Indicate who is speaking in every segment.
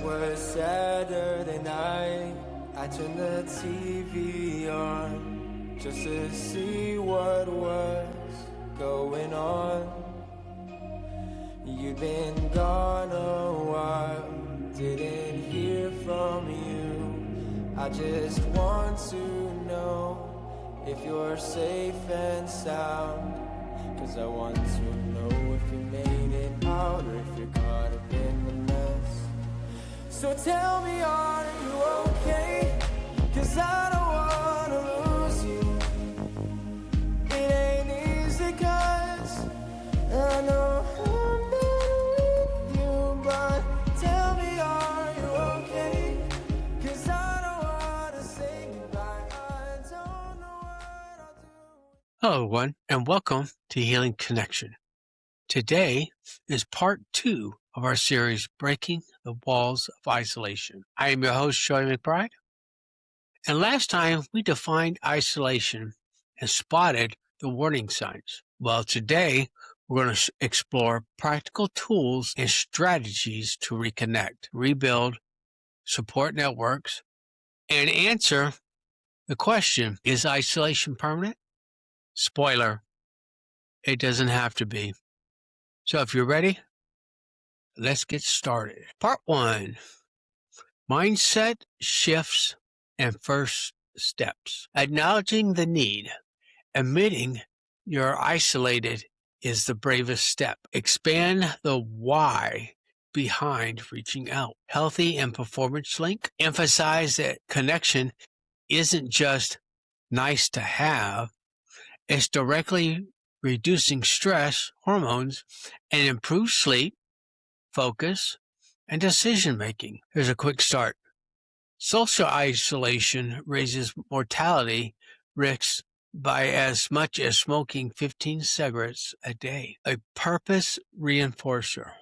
Speaker 1: was Saturday night. I turned the TV on just to see what was going on. You'd been gone a while, didn't hear from you. I just want to know if you're safe and sound, 'cause I want to know if you made it out or if you're caught up in the mess. So tell me, are you okay? 'Cause I don't wanna lose you. It ain't easy 'cause I know I'm better with you. But tell me, are you okay? 'Cause I don't wanna say goodbye. I don't know what I'll do.
Speaker 2: Hello, everyone, and welcome to Healing Connection. Today is part 2 of our series, Breaking the Walls of Isolation. I am your host, Joy McBride, and last time we defined isolation and spotted the warning signs. Well, today we're going to explore practical tools and strategies to reconnect, rebuild, support networks, and answer the question, is isolation permanent? Spoiler, it doesn't have to be. So if you're ready, let's get started. Part 1, mindset shifts and first steps. Acknowledging the need, admitting you're isolated is the bravest step. Expand the why behind reaching out. Healthy and performance link. Emphasize that connection isn't just nice to have, it's directly reducing stress hormones and improve sleep, focus, and decision-making. Here's a quick start. Social isolation raises mortality risks by as much as smoking 15 cigarettes a day. A purpose reinforcer.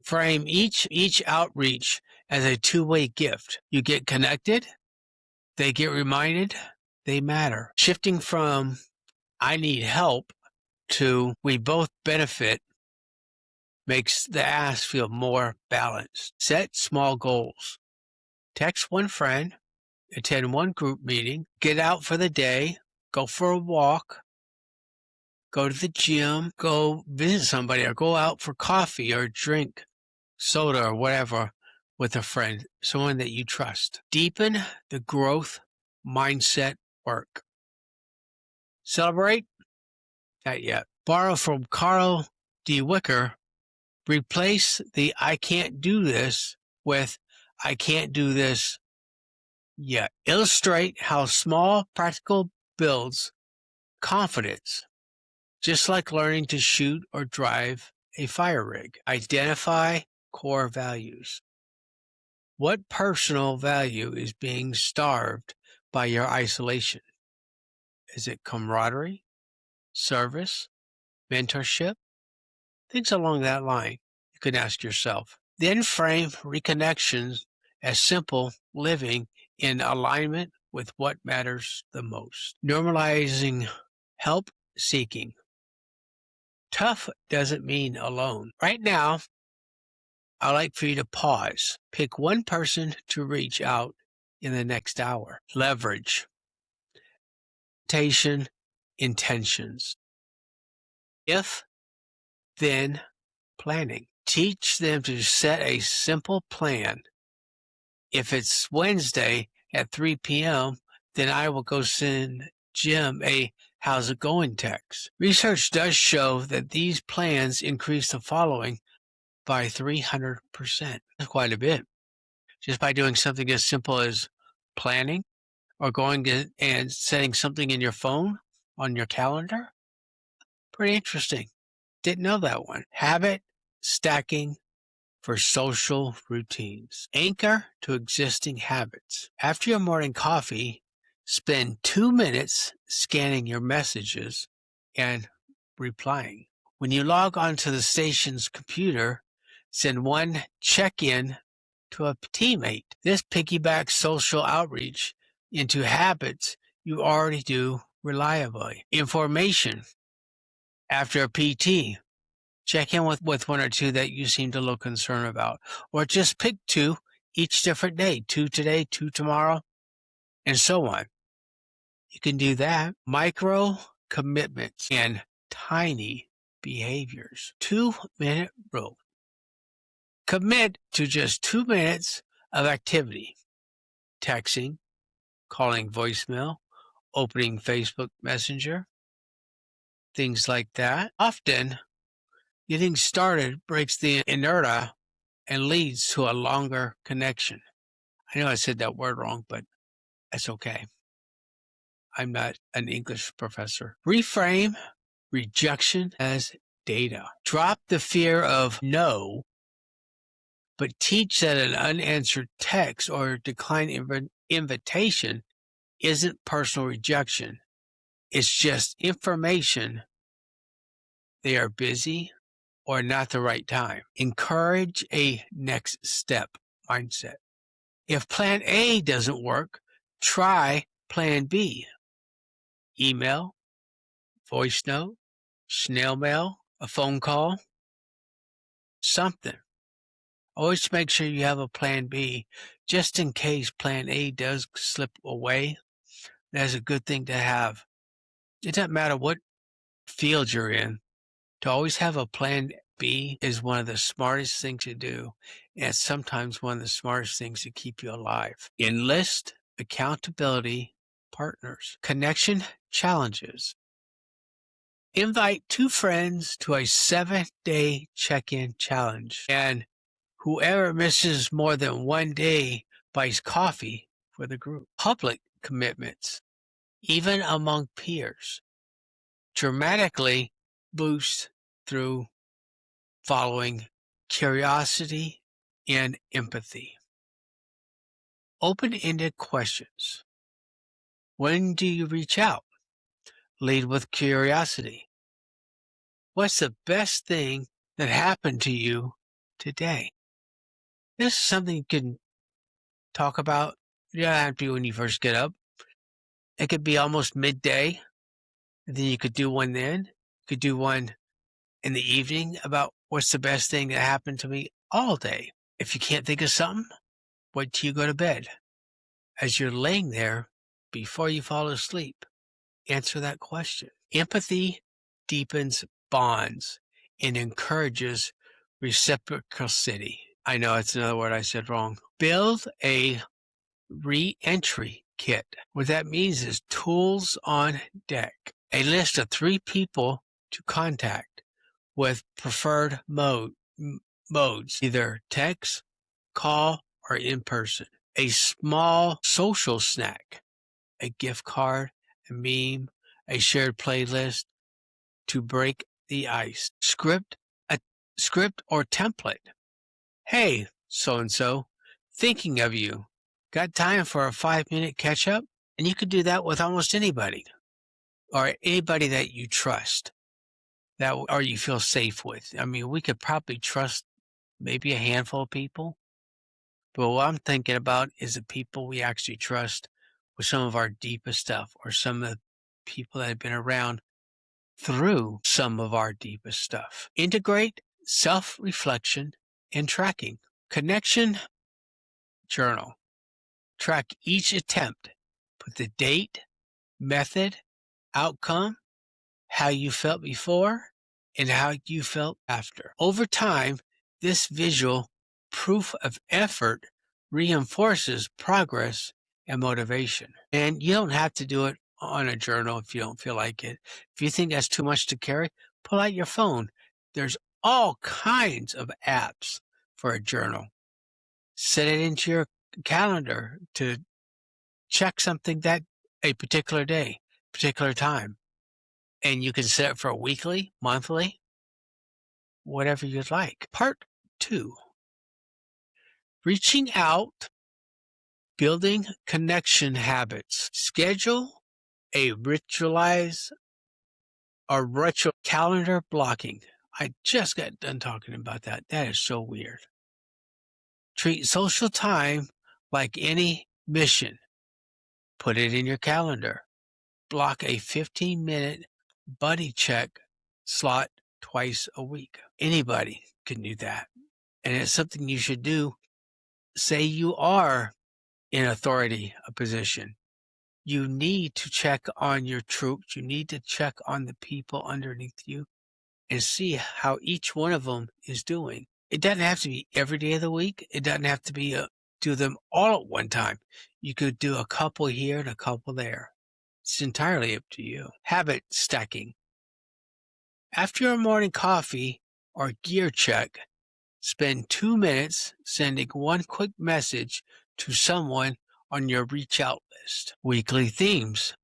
Speaker 2: Frame each outreach as a two-way gift. You get connected, they get reminded, they matter. Shifting from I need help to we both benefit makes the ask feel more balanced. Set small goals. Text one friend, attend one group meeting, get out for the day, go for a walk, go to the gym, go visit somebody, or go out for coffee or drink soda or whatever with a friend, someone that you trust. Deepen the growth mindset work. Celebrate? Not yet. Borrow from Carl D. Wicker. Replace the I can't do this with I can't do this yet. Illustrate how small practical builds confidence, just like learning to shoot or drive a fire rig. Identify core values. What personal value is being starved by your isolation? Is it camaraderie, service, mentorship? Things along that line you can ask yourself. Then frame reconnections as simple living in alignment with what matters the most. Normalizing help seeking. Tough doesn't mean alone. Right now, I'd like for you to pause. Pick one person to reach out in the next hour. Leverage. Intentions. If, then planning. Teach them to set a simple plan. If it's Wednesday at 3 p.m., then I will go send Jim a how's it going text. Research does show that these plans increase the following by 300%. That's quite a bit. Just by doing something as simple as planning, or going and setting something in your phone on your calendar. Pretty interesting. Didn't know that one. Habit stacking for social routines. Anchor to existing habits. After your morning coffee, spend 2 minutes scanning your messages and replying. When you log onto the station's computer, send one check-in to a teammate. This piggybacks social outreach into habits you already do reliably. Information. After a PT, Check in with one or two that you seem to look concerned about, or just pick two each different day, 2 today, 2 tomorrow, and so on. You can do that. Micro commitments and tiny behaviors. 2-minute rule. Commit to just 2 minutes of activity. Texting, calling voicemail, opening Facebook Messenger, things like that. Often, getting started breaks the inertia and leads to a longer connection. I know I said that word wrong, but that's okay. I'm not an English professor. Reframe rejection as data. Drop the fear of no, but teach that an unanswered text or declined invitation isn't personal rejection. It's just information they are busy or not the right time. Encourage a next step mindset. If plan A doesn't work, try plan B. Email, voice note, snail mail, a phone call, something. Always make sure you have a plan B just in case plan A does slip away. That's a good thing to have. It doesn't matter what field you're in. To always have a plan B is one of the smartest things to do, and it's sometimes one of the smartest things to keep you alive. Enlist accountability partners. Connection challenges. Invite 2 friends to a 7-day check-in challenge, and whoever misses more than 1 day buys coffee for the group. Public commitments, even among peers, dramatically boost through following curiosity and empathy. Open-ended questions. When do you reach out? Lead with curiosity. What's the best thing that happened to you today? This is something you can talk about. You don't have to be when you first get up. It could be almost midday, and then you could do one then. You could do one in the evening about what's the best thing that happened to me all day. If you can't think of something, wait till you go to bed. As you're laying there, before you fall asleep, answer that question. Empathy deepens bonds and encourages reciprocity. I know it's another word I said wrong. Build a re-entry kit. What that means is tools on deck. A list of 3 people to contact with preferred modes, either text, call, or in person. A small social snack, a gift card, a meme, a shared playlist to break the ice. Script or template. Hey, so-and-so, thinking of you. Got time for a 5-minute catch-up? And you could do that with almost anybody, or anybody that you trust, or you feel safe with. I mean, we could probably trust maybe a handful of people, but what I'm thinking about is the people we actually trust with some of our deepest stuff, or some of the people that have been around through some of our deepest stuff. Integrate self-reflection and tracking. Connection journal. Track each attempt. Put the date, method, outcome, how you felt before, and how you felt after. Over time, this visual proof of effort reinforces progress and motivation. And you don't have to do it on a journal if you don't feel like it. If you think that's too much to carry, pull out your phone. There's all kinds of apps for a journal. Set it into your calendar to check something that a particular day, particular time. And you can set it for weekly, monthly, whatever you'd like. Part 2. Reaching out, building connection habits. Schedule a ritual calendar blocking. I just got done talking about that. That is so weird. Treat social time like any mission. Put it in your calendar. Block a 15-minute buddy check slot twice a week. Anybody can do that. And it's something you should do. Say you are in authority, a position. You need to check on your troops. You need to check on the people underneath you and see how each one of them is doing. It doesn't have to be every day of the week. It doesn't have to be do them all at one time. You could do a couple here and a couple there. It's entirely up to you. Habit stacking. After your morning coffee or gear check, spend 2 minutes sending one quick message to someone on your reach out list. Weekly themes.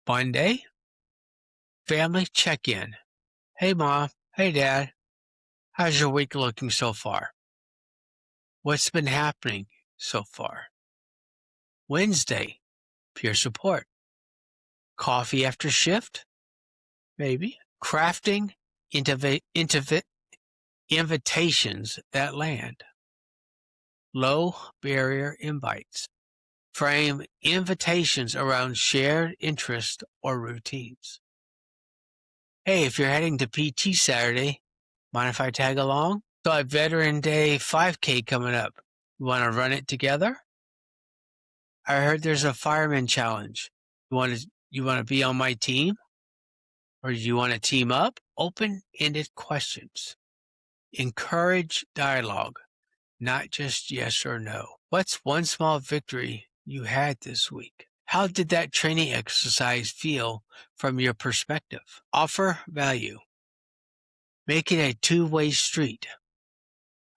Speaker 2: Monday, family check-in. Hey mom, hey dad, how's your week looking so far? What's been happening so far? Wednesday, peer support. Coffee after shift? Maybe. Crafting invitations that land. Low barrier invites. Frame invitations around shared interest or routines. Hey, if you're heading to PT Saturday, mind if I tag along? So I have Veteran Day 5K coming up. You want to run it together? I heard there's a fireman challenge. You want to be on my team? Or do you want to team up? Open-ended questions. Encourage dialogue, not just yes or no. What's one small victory you had this week? How did that training exercise feel from your perspective? Offer value. Make it a two-way street.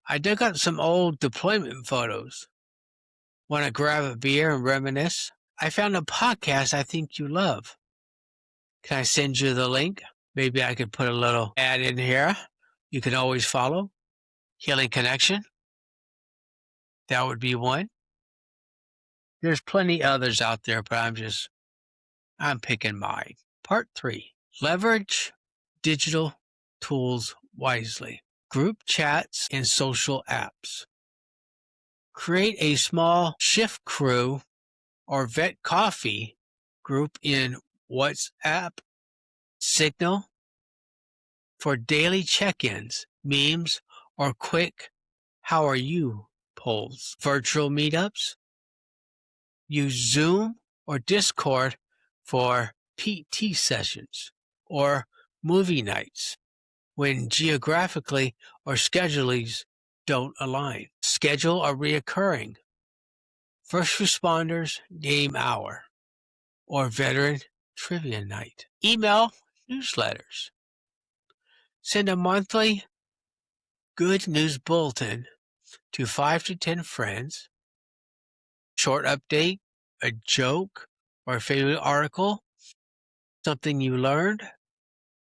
Speaker 2: I dug up some old deployment photos. Want to grab a beer and reminisce? I found a podcast I think you love. Can I send you the link? Maybe I could put a little ad in here. You can always follow. Healing Connection. That would be one. There's plenty others out there, but I'm picking mine. Part 3. Leverage digital tools wisely. Group chats and social apps. Create a small shift crew or vet coffee group in WhatsApp, Signal for daily check-ins, memes, or quick "How are you?" polls. Virtual meetups. Use Zoom or Discord for PT sessions or movie nights when geographically or schedulings don't align. Schedule a reoccurring first responders game hour or veteran trivia night. Email newsletters. Send a monthly good news bulletin to 5 to 10 friends. Short update, a joke, or a favorite article, something you learned,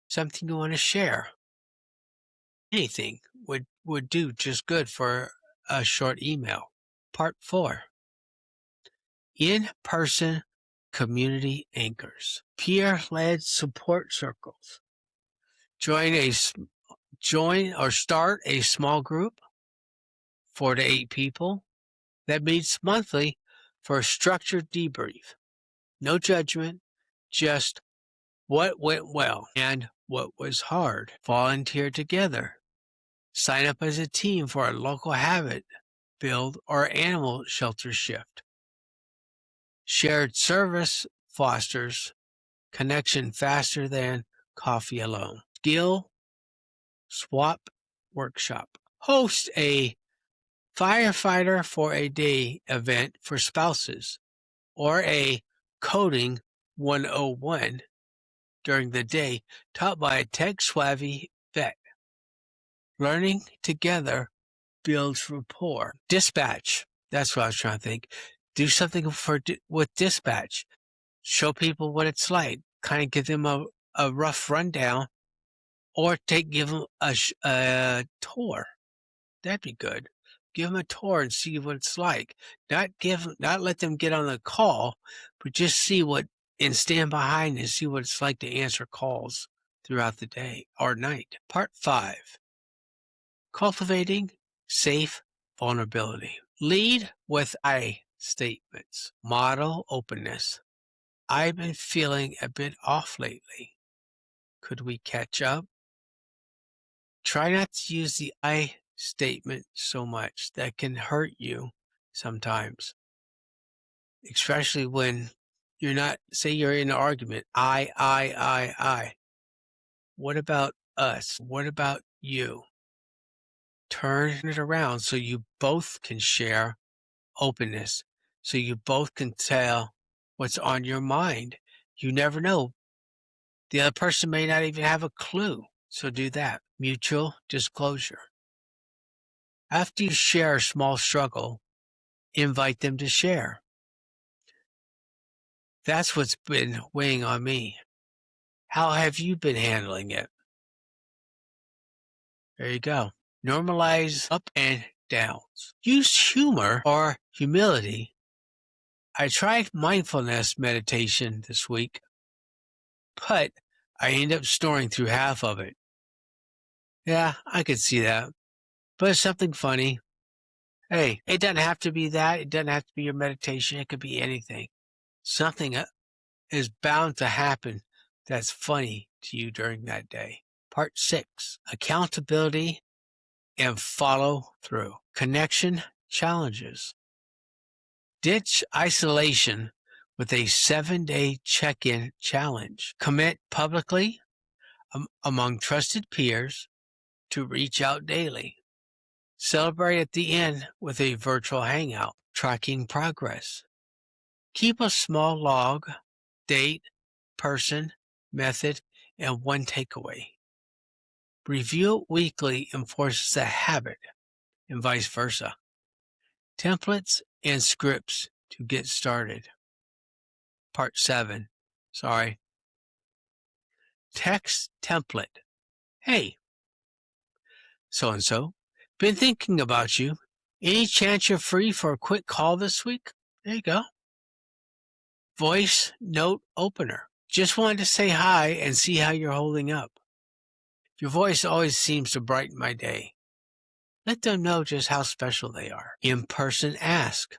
Speaker 2: something you want to share. Anything would do just good for a short email. Part 4. In-person community anchors. Peer-led support circles. Join or start a small group, 4 to 8 people, that meets monthly for a structured debrief. No judgment, just what went well and what was hard. Volunteer together. Sign up as a team for a local habit build or animal shelter shift. Shared service fosters connection faster than coffee alone. Skill swap workshop. Host a firefighter for a day event for spouses or a coding 101 during the day taught by a tech-savvy vet. Learning together builds rapport. Dispatch. That's what I was trying to think. Do something with dispatch. Show people what it's like. Kind of give them a rough rundown or give them a tour. That'd be good. Give them a tour and see what it's like. Not let them get on the call, but just see and stand behind and see what it's like to answer calls throughout the day or night. Part 5. Cultivating safe vulnerability. Lead with I statements. Model openness. I've been feeling a bit off lately. Could we catch up? Try not to use the I statement so much. That can hurt you sometimes, especially when you're not, say you're in an argument. I. What about us? What about you? Turn it around so you both can share openness, so you both can tell what's on your mind. You never know. The other person may not even have a clue. So do that. Mutual disclosure. After you share a small struggle, invite them to share. That's what's been weighing on me. How have you been handling it? There you go. Normalize up and downs. Use humor or humility. I tried mindfulness meditation this week, but I ended up snoring through half of it. Yeah, I could see that. But it's something funny. Hey, it doesn't have to be that. It doesn't have to be your meditation. It could be anything. Something is bound to happen that's funny to you during that day. Part 6, accountability and follow through. Connection challenges. Ditch isolation with a 7-day check-in challenge. Commit publicly among trusted peers to reach out daily. Celebrate at the end with a virtual hangout. Tracking progress. Keep a small log, date, person, method, and one takeaway. Review it weekly enforces a habit, and vice versa. Templates and scripts to get started. Part 7. Text template. Hey, so-and-so, been thinking about you. Any chance you're free for a quick call this week? There you go. Voice note opener. Just wanted to say hi and see how you're holding up. Your voice always seems to brighten my day. Let them know just how special they are. In-person ask.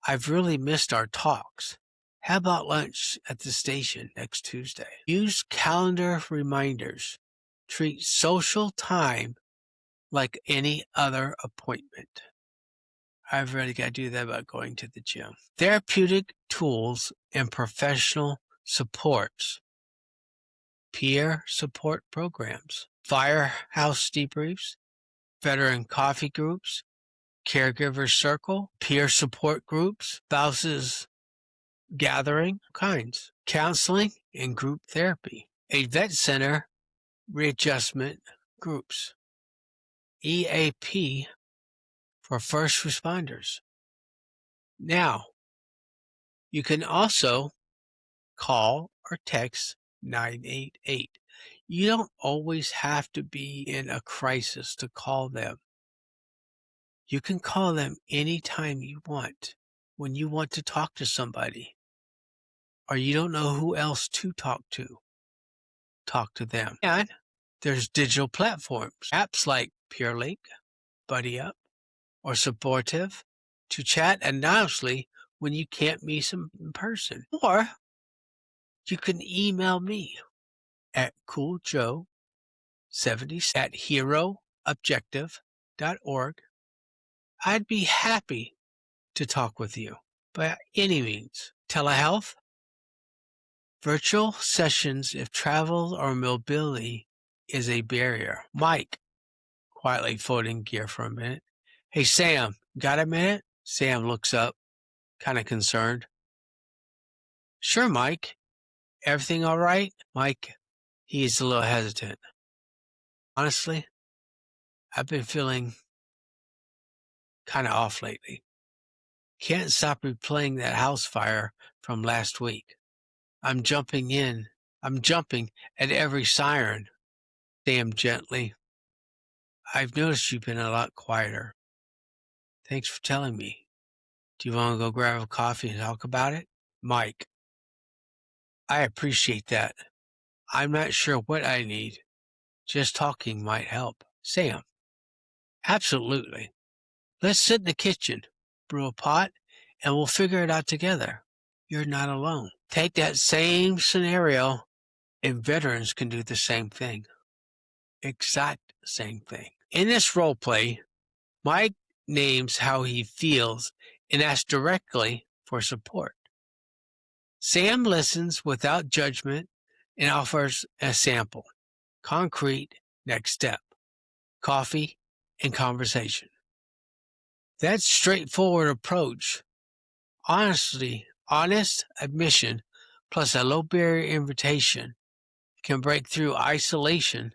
Speaker 2: I've really missed our talks. How about lunch at the station next Tuesday? Use calendar reminders. Treat social time like any other appointment. I've really got to do that about going to the gym. Therapeutic tools and professional supports. Peer support programs. Firehouse debriefs. Veteran coffee groups. Caregiver circle. Peer support groups. Spouses gathering kinds. Counseling and group therapy. A vet center readjustment groups. EAP for first responders. Now, you can also call or text 988. You don't always have to be in a crisis to call them. You can call them anytime you want, when you want to talk to somebody, or you don't know who else to talk to. Talk to them. And there's digital platforms, apps like PeerLink, BuddyUp, or Supportive to chat anonymously when you can't meet them in person. Or you can email me at cooljoe70@heroobjective.org. I'd be happy to talk with you by any means. Telehealth, virtual sessions if travel or mobility is a barrier. Mike, quietly folding gear for a minute. Hey, Sam, got a minute? Sam looks up, kind of concerned. Sure, Mike. Everything all right? Mike, he's a little hesitant. Honestly, I've been feeling kind of off lately. Can't stop replaying that house fire from last week. I'm jumping at every siren. Sam gently. I've noticed you've been a lot quieter. Thanks for telling me. Do you want to go grab a coffee and talk about it? Mike. I appreciate that. I'm not sure what I need. Just talking might help. Sam. Absolutely. Let's sit in the kitchen, brew a pot, and we'll figure it out together. You're not alone. Take that same scenario, and veterans can do the same thing. Exact the same thing. In this role play, Mike names how he feels and asks directly for support. Sam listens without judgment and offers a sample, concrete next step, coffee and conversation. That straightforward approach, honest admission, plus a low barrier invitation can break through isolation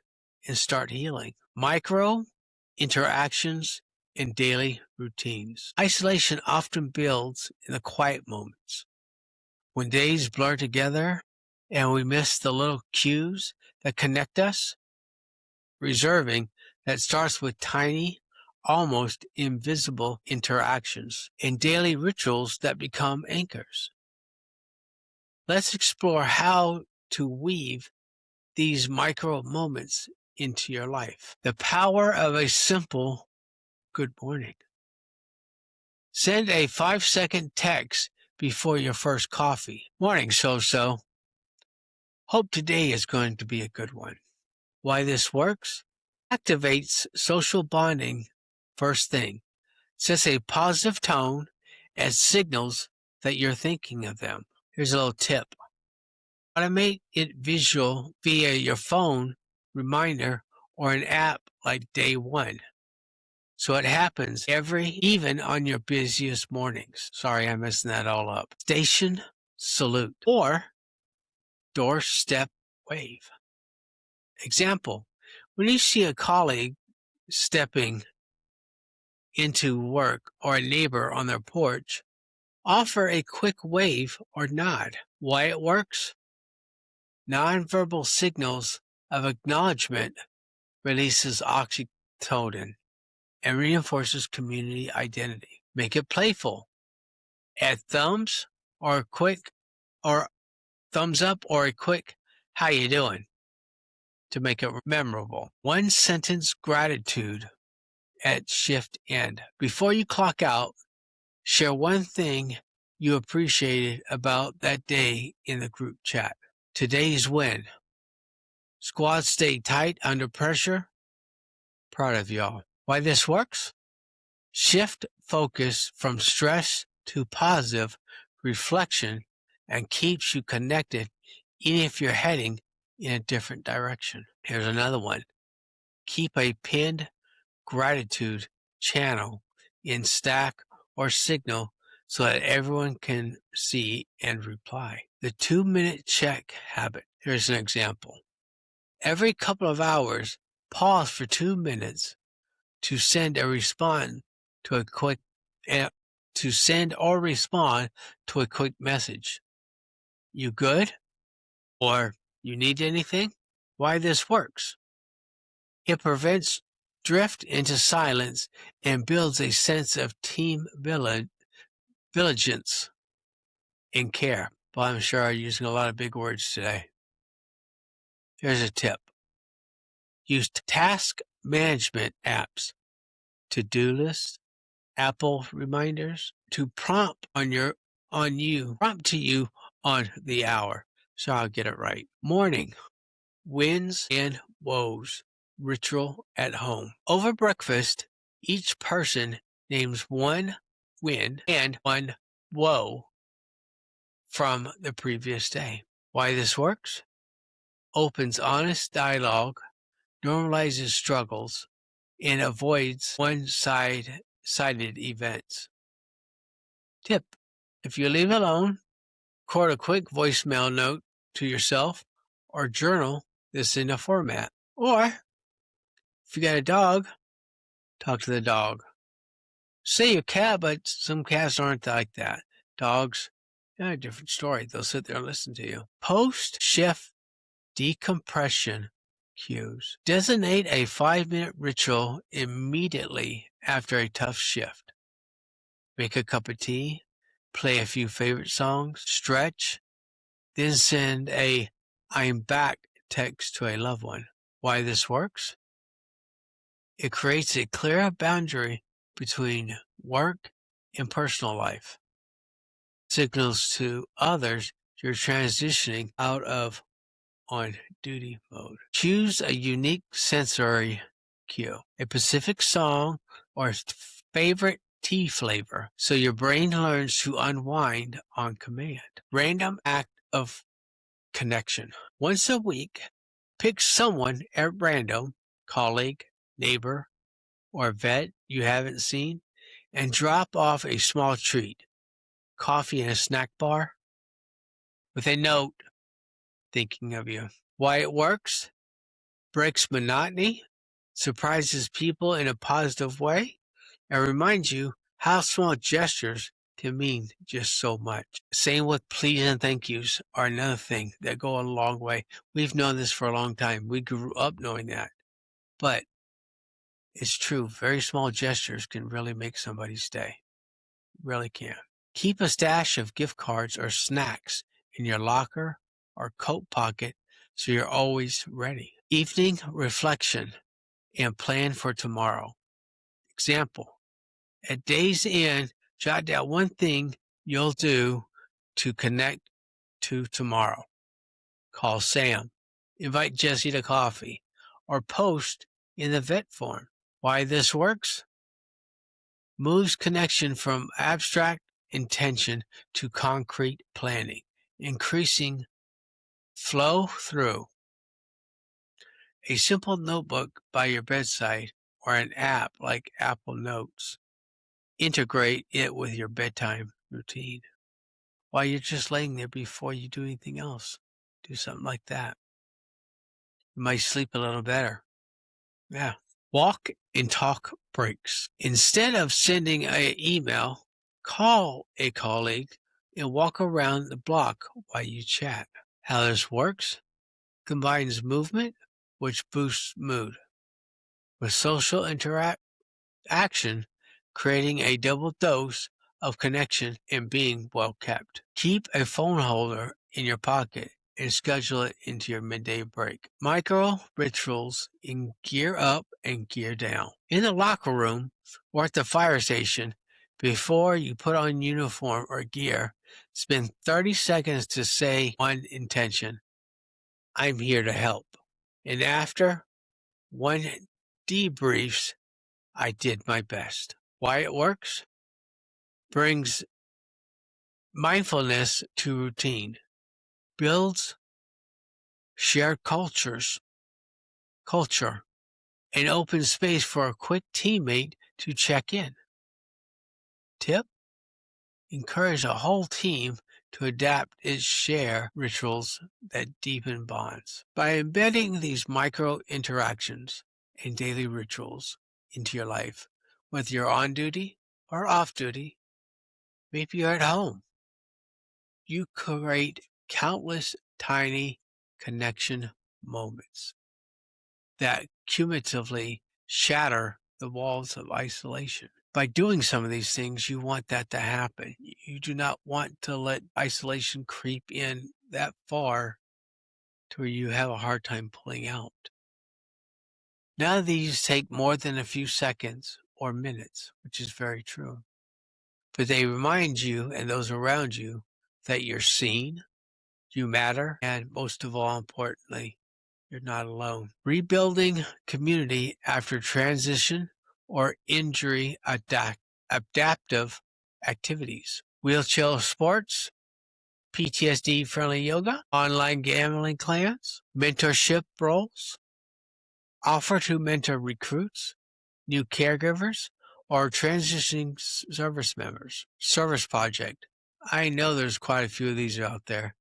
Speaker 2: and start healing. Micro interactions in daily routines. Isolation often builds in the quiet moments. When days blur together and we miss the little cues that connect us, reserving that starts with tiny, almost invisible interactions and daily rituals that become anchors. Let's explore how to weave these micro moments into your life. The power of a simple good morning. Send a 5-second text before your first coffee. Morning, so-so. Hope today is going to be a good one. Why this works? Activates social bonding first thing. Sets a positive tone and signals that you're thinking of them. Here's a little tip. Automate it visual via your phone reminder or an app like Day One. So it happens even on your busiest mornings. Sorry, I'm messing that all up. Station salute or doorstep wave. Example, when you see a colleague stepping into work or a neighbor on their porch, offer a quick wave or nod. Why it works? Nonverbal signals of acknowledgement releases oxytocin and reinforces community identity. Make it playful. Add thumbs up or a quick how you doing to make it memorable. One sentence gratitude at shift end. Before you clock out, share one thing you appreciated about that day in the group chat. Today's win. Squad stayed tight under pressure. Proud of y'all. Why this works? Shift focus from stress to positive reflection and keeps you connected even if you're heading in a different direction. Here's another one. Keep a pinned gratitude channel in Slack or Signal so that everyone can see and reply. The 2-minute check habit. Here's an example. Every couple of hours, pause for 2 minutes to send or respond to a quick message. You good? Or you need anything? Why this works? It prevents drift into silence and builds a sense of team vigilance and care. But I'm sure I'm using a lot of big words today. Here's a tip. Use task management apps, to-do lists, Apple reminders to prompt to you on the hour. So I'll get it right. Morning, wins and woes, ritual at home. Over breakfast, each person names one win and one woe from the previous day. Why this works? Opens honest dialogue, normalizes struggles, and avoids one-sided events. Tip: if you leave alone, record a quick voicemail note to yourself or journal this in a format. Or, if you got a dog, talk to the dog. Say your cat, but some cats aren't like that. Dogs, a different story. They'll sit there and listen to you. Post-shift decompression cues. Designate a 5-minute ritual immediately after a tough shift. Make a cup of tea, play a few favorite songs, stretch, then send a "I'm back" text to a loved one. Why this works? It creates a clear boundary between work and personal life. Signals to others you're transitioning out of on-duty mode. Choose a unique sensory cue, a specific song, or favorite tea flavor, so your brain learns to unwind on command. Random act of connection. Once a week, pick someone at random, colleague, neighbor, or vet you haven't seen, and drop off a small treat, coffee in a snack bar, with a note thinking of you. Why it works? Breaks monotony, surprises people in a positive way, and reminds you how small gestures can mean just so much. Same with please and thank yous are another thing that go a long way. We've known this for a long time. We grew up knowing that. But it's true, very small gestures can really make somebody's day. Really can. Keep a stash of gift cards or snacks in your locker or coat pocket so you're always ready. Evening reflection and plan for tomorrow. Example, at day's end, jot down one thing you'll do to connect to tomorrow. Call Sam, invite Jesse to coffee, or post in the vet form. Why this works? Moves connection from abstract intention to concrete planning, increasing flow through. A simple notebook by your bedside or an app like Apple Notes. Integrate it with your bedtime routine. While you're just laying there before you do anything else, do something like that. You might sleep a little better. Yeah. Walk and talk breaks. Instead of sending an email, call a colleague and walk around the block while you chat. How this works? Combines movement, which boosts mood, with social interaction, creating a double dose of connection and being well kept. Keep a phone holder in your pocket and schedule it into your midday break. Micro rituals in gear up and gear down. In the locker room or at the fire station, before you put on uniform or gear, spend 30 seconds to say one intention. I'm here to help. And after, one debriefs, I did my best. Why it works? Brings mindfulness to routine, builds shared culture, and open space for a quick teammate to check in. Tip: encourage a whole team to adapt its share rituals that deepen bonds. By embedding these micro interactions and daily rituals into your life, whether you're on duty or off duty, maybe you're at home, you create countless tiny connection moments that cumulatively shatter the walls of isolation. By doing some of these things, you want that to happen. You do not want to let isolation creep in that far to where you have a hard time pulling out. None of these take more than a few seconds or minutes, which is very true. But they remind you and those around you that you're seen, you matter, and most of all, importantly, you're not alone. Rebuilding community after transition or injury adaptive activities. Wheelchair sports, PTSD-friendly yoga, online gambling clans, mentorship roles, offer to mentor recruits, new caregivers, or transitioning service members. Service project. I know there's quite a few of these out there.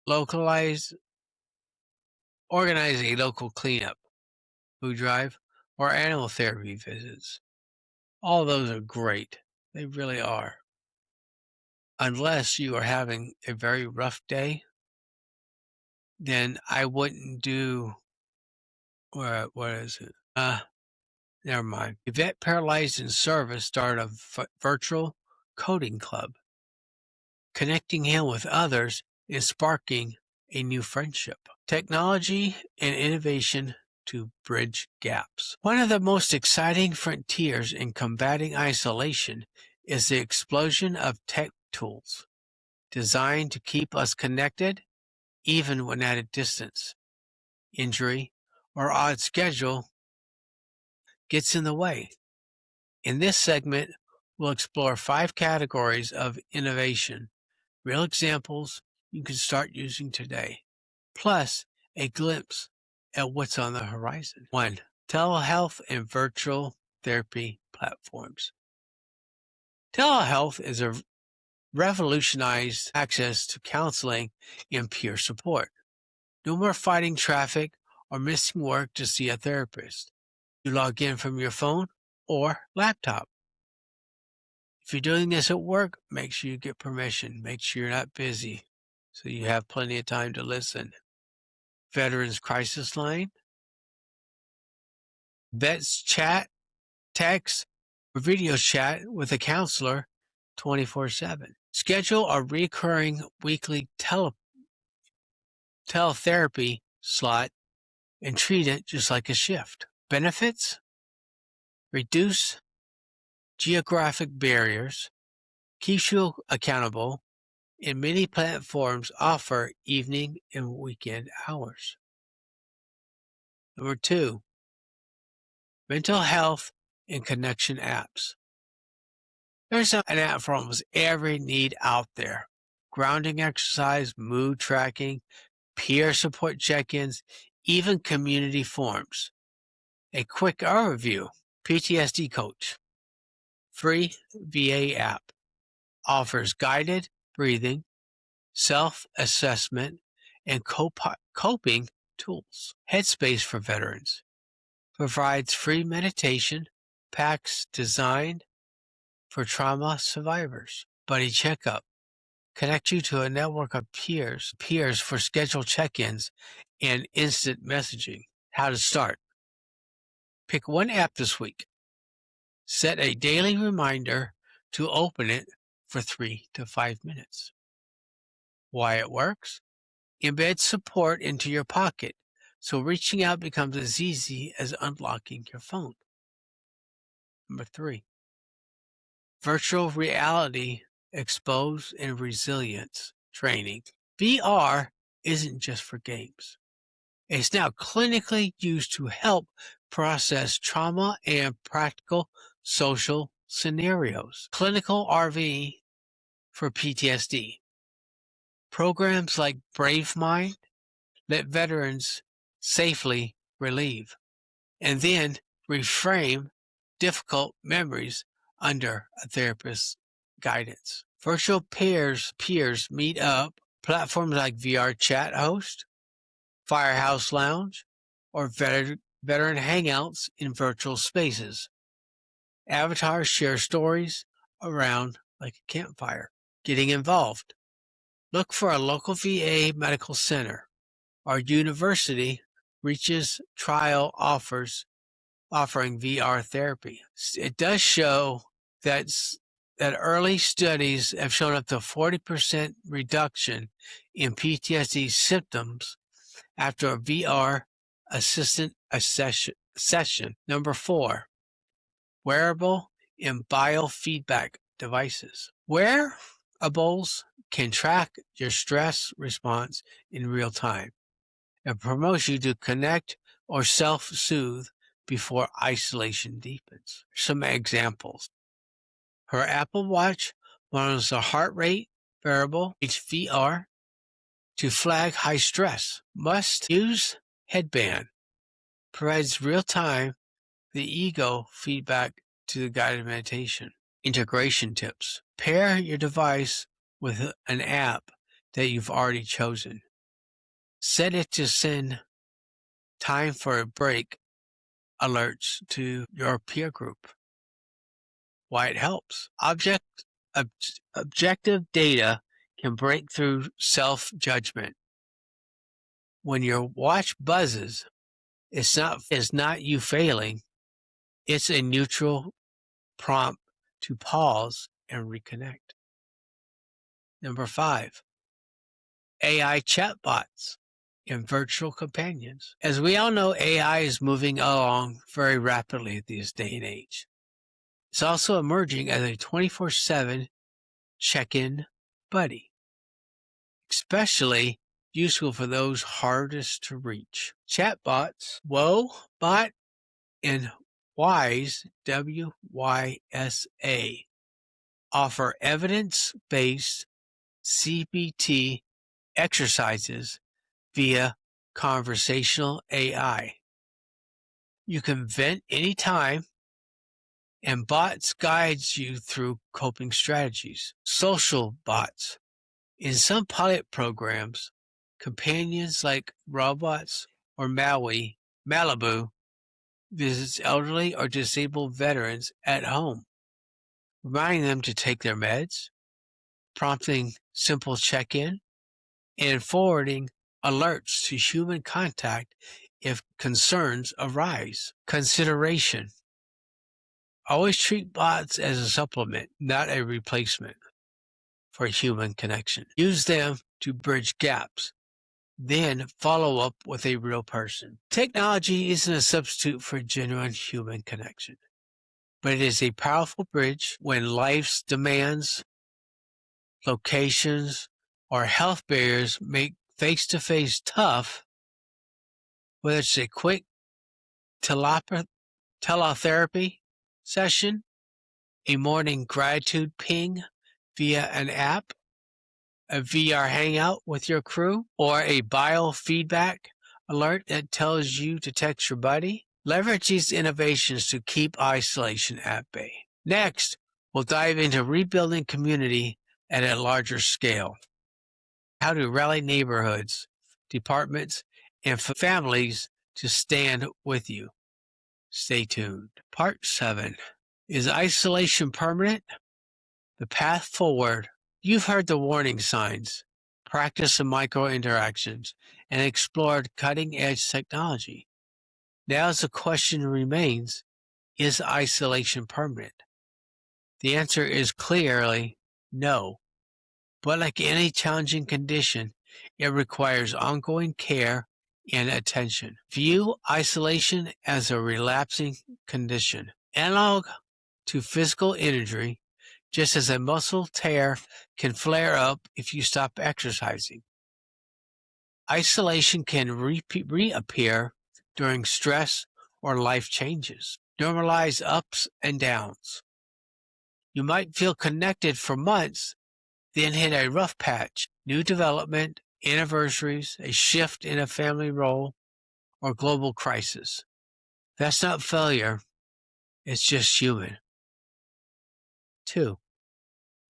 Speaker 2: Organize a local cleanup, food drive, or animal therapy visits. All those are great. They really are. Unless you are having a very rough day, then I wouldn't do, what is it? Never mind. A vet paralyzed in service started a virtual coding club, connecting him with others and sparking a new friendship. Technology and innovation to bridge gaps. One of the most exciting frontiers in combating isolation is the explosion of tech tools designed to keep us connected even when at a distance. Injury or odd schedule gets in the way. In this segment, we'll explore 5 categories of innovation, real examples you can start using today, plus a glimpse at what's on the horizon. 1. Telehealth and virtual therapy platforms. Telehealth is a revolutionized access to counseling and peer support. No more fighting traffic or missing work to see a therapist. You log in from your phone or laptop. If you're doing this at work, make sure you get permission. Make sure you're not busy so you have plenty of time to listen. Veterans Crisis Line, Vets Chat, text, or video chat with a counselor 24/7. Schedule a recurring weekly teletherapy slot and treat it just like a shift. Benefits: reduce geographic barriers, keeps you accountable, and many platforms offer evening and weekend hours. Number 2, mental health and connection apps. There's an app for almost every need out there. Grounding exercise, mood tracking, peer support check-ins, even community forums. A quick overview: PTSD Coach, free VA app, offers guided breathing, self-assessment, and coping tools. Headspace for Veterans provides free meditation packs designed for trauma survivors. Buddy Checkup connect you to a network of peers for scheduled check-ins and instant messaging. How to start: pick one app this week. Set a daily reminder to open it for 3 to 5 minutes. Why it works: embed support into your pocket, so reaching out becomes as easy as unlocking your phone. Number 3, virtual reality expose and resilience training. VR isn't just for games. It's now clinically used to help process trauma and practical social scenarios. Clinical RV for PTSD. Programs like Brave Mind let veterans safely relieve and then reframe difficult memories under a therapist's guidance. Virtual peers meet up. Platforms like VR Chat Host, Firehouse Lounge, or veteran hangouts in virtual spaces. Avatars share stories around like a campfire. Getting involved: look for a local VA medical center or university reaches trial offering VR therapy. It does show that early studies have shown up to 40% reduction in PTSD symptoms after a VR assistant session. Number 4, wearable and biofeedback devices. Wearables can track your stress response in real time and promote you to connect or self-soothe before isolation deepens. Some examples: her Apple Watch monitors the heart rate variable HVR to flag high stress. Must use headband provides real-time the ego feedback to the guided meditation. Integration tips: pair your device with an app that you've already chosen. Set it to send time for a break alerts to your peer group. Why it helps: objective data can break through self-judgment. When your watch buzzes, it's not you failing, it's a neutral prompt to pause and reconnect. Number 5, AI chatbots and virtual companions. As we all know, AI is moving along very rapidly these day and age. It's also emerging as a 24/7 check-in buddy, especially useful for those hardest to reach. Chatbots, Woebot and WISE, W-Y-S-A, offer evidence-based CBT exercises via conversational AI. You can vent anytime, and bots guides you through coping strategies. Social bots. In some pilot programs, companions like robots or Malibu visits elderly or disabled veterans at home, reminding them to take their meds, prompting simple check-in, and forwarding alerts to human contact if concerns arise. Consideration. Always treat bots as a supplement, not a replacement for human connection. Use them to bridge gaps, then follow up with a real person. Technology isn't a substitute for genuine human connection, but it is a powerful bridge when life's demands, locations, or health barriers make face-to-face tough. Whether it's a quick teletherapy session, a morning gratitude ping via an app, a VR hangout with your crew, or a biofeedback alert that tells you to text your buddy, leverage these innovations to keep isolation at bay. Next, we'll dive into rebuilding community at a larger scale. How to rally neighborhoods, departments, and families to stand with you. Stay tuned. Part 7. Is isolation permanent? The path forward. You've heard the warning signs, practiced the micro interactions, and explored cutting-edge technology. Now the question remains, is isolation permanent? The answer is clearly no. But like any challenging condition, it requires ongoing care and attention. View isolation as a relapsing condition, analog to physical injury, just as a muscle tear can flare up if you stop exercising. Isolation can reappear during stress or life changes. Normalize ups and downs. You might feel connected for months, then hit a rough patch, new development, anniversaries, a shift in a family role, or global crisis. That's not failure, it's just human. 2.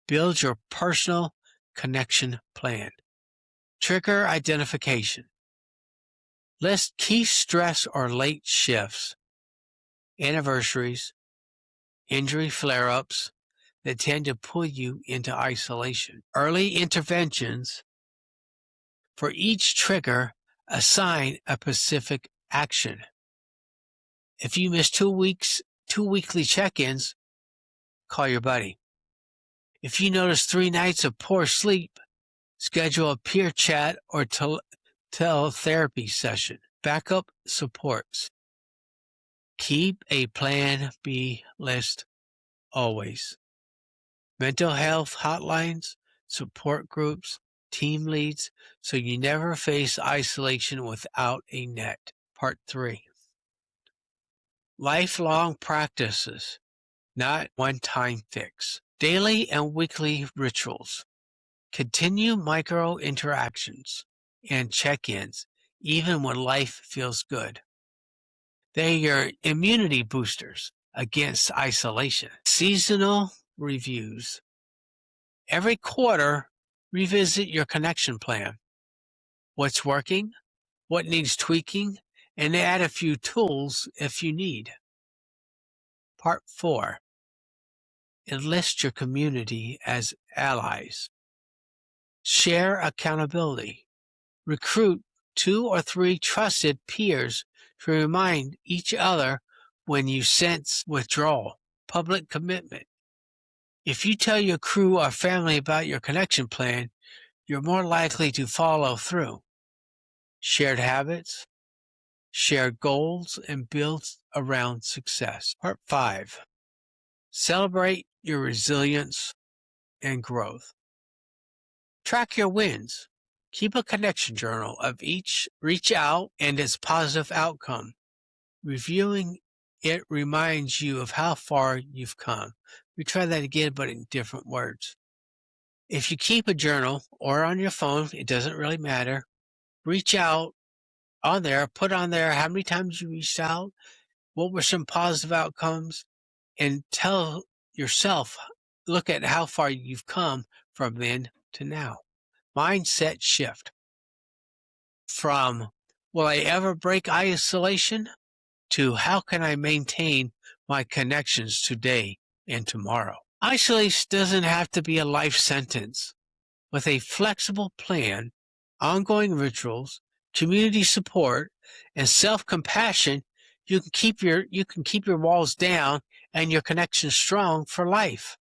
Speaker 2: Build your personal connection plan. Trigger identification. List key stress or late shifts, anniversaries, injury flare-ups that tend to pull you into isolation. Early interventions. For each trigger, assign a specific action. If you miss 2 weekly check-ins, call your buddy. If you notice 3 nights of poor sleep, schedule a peer chat or teletherapy session. Backup supports. Keep a plan B list always. Mental health hotlines, support groups, team leads, so you never face isolation without a net. Part 3. Lifelong practices, not one-time fix. Daily and weekly rituals. Continue micro interactions and check-ins even when life feels good. They're your immunity boosters against isolation. Seasonal reviews. Every quarter, revisit your connection plan. What's working, what needs tweaking, and add a few tools if you need. Part 4. Enlist your community as allies. Share accountability. Recruit 2 or 3 trusted peers to remind each other when you sense withdrawal. Public commitment. If you tell your crew or family about your connection plan, you're more likely to follow through. Shared habits, shared goals, and build around success. Part 5. Celebrate your resilience and growth. Track your wins. Keep a connection journal of each reach out and its positive outcome. Reviewing it reminds you of how far you've come. We try that again, but in different words. If you keep a journal or on your phone, it doesn't really matter. Reach out on there, put on there how many times you reached out, what were some positive outcomes, and tell yourself, look at how far you've come from then to now. Mindset shift from, will I ever break isolation, to how can I maintain my connections today and tomorrow? Isolation doesn't have to be a life sentence. With a flexible plan, ongoing rituals, community support, and self-compassion, you can keep your walls down and your connections strong for life.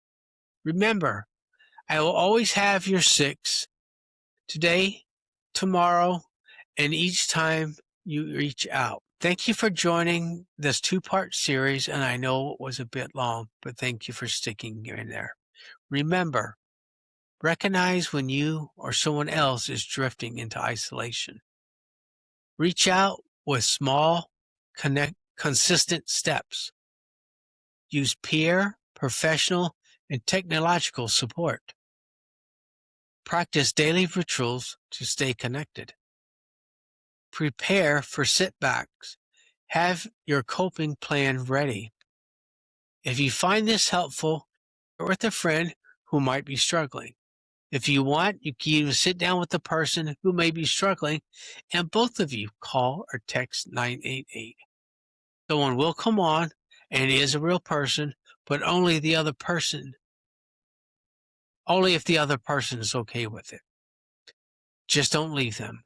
Speaker 2: Remember, I will always have your six today, tomorrow, and each time you reach out. Thank you for joining this two-part series, and I know it was a bit long, but thank you for sticking in there. Remember, recognize when you or someone else is drifting into isolation. Reach out with small, consistent steps. Use peer, professional, and technological support. Practice daily rituals to stay connected. Prepare for setbacks. Have your coping plan ready. If you find this helpful, share with a friend who might be struggling. If you want, you can even sit down with the person who may be struggling, and both of you call or text 988. Someone will come on and is a real person, but only if the other person is okay with it. Just don't leave them.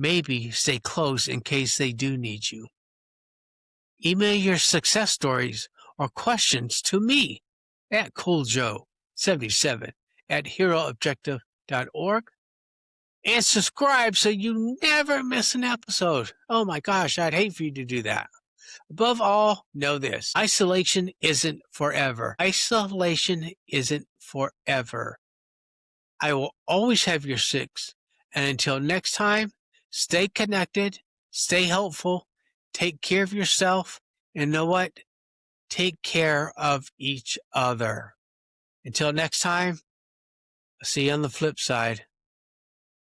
Speaker 2: Maybe stay close in case they do need you. Email your success stories or questions to me at cooljoe77 at heroobjective.org. And subscribe so you never miss an episode. Oh my gosh, I'd hate for you to do that. Above all, know this. Isolation isn't forever. Isolation isn't forever. I will always have your six. And until next time, stay connected, stay helpful, take care of yourself, and know what? Take care of each other. Until next time, I'll see you on the flip side.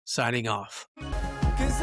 Speaker 2: Signing off.
Speaker 1: 'Cause